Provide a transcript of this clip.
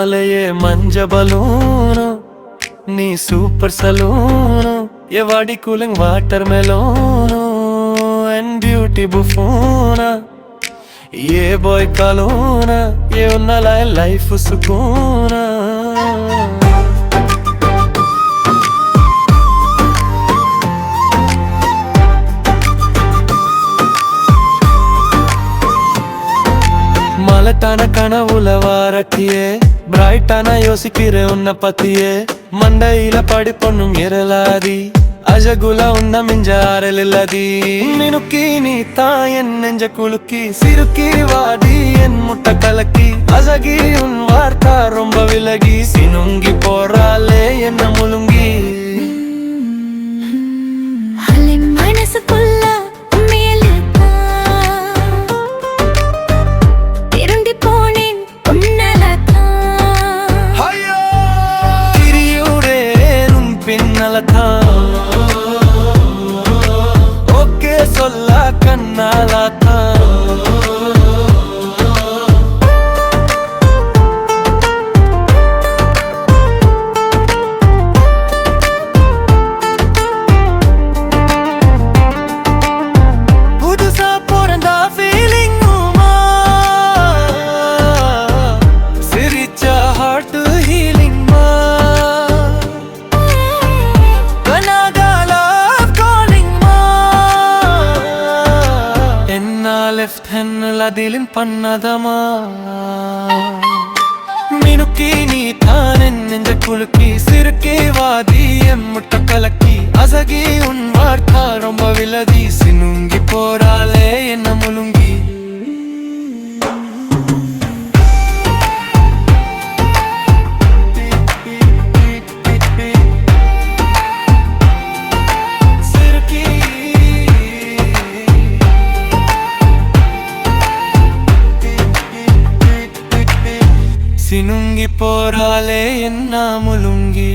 நாளையே மஞ்ச பலூனு நீ சூப்பர் சலூனு ये वाडी कूलिंग वाटर मेलोनो एंड ब्यूटी बुफोना ये बॉय कालोना ये उन्नला लाइफ सुकूना மலட்டான கனவுல வாரட்டியே பிரைட்டான யோசிக்கிற உன்ன பத்தியே மண்டையில படி பொண்ணும் இரலாதி அஜகுல உன்ன மிஞ்சாரலில்லதி மினுக்கி நீ தாயன் நெஞ்ச குலுக்கி சிறுக்கி வாடி என் முட்டை கலக்கி அசகி உன் வார்த்தா ரொம்ப விலகி சினுங்கி போறாலே என்ன முழுங்கி மனசுக்குள்ள ஓகே சொல்ல கண்ணாலாத்தா புதுசா பிறந்தா ஃபீலிங்குமா சிரிச்ச ஹார்ட் ஹீலிங்மா லெஃப்ட் ஹேண்ட்ல திலின் பண்ணதமா மினுக்கி நீ தான் நெஞ்ச குலுக்கி சிறுக்கி வாதி என் முட்டை கலக்கி அசகி உன் வார்த்தா ரொம்ப விலதி சினுங்கி போறாலே என்ன முழுங்கி சினுங்கி போறாலே என்ன முழுங்கி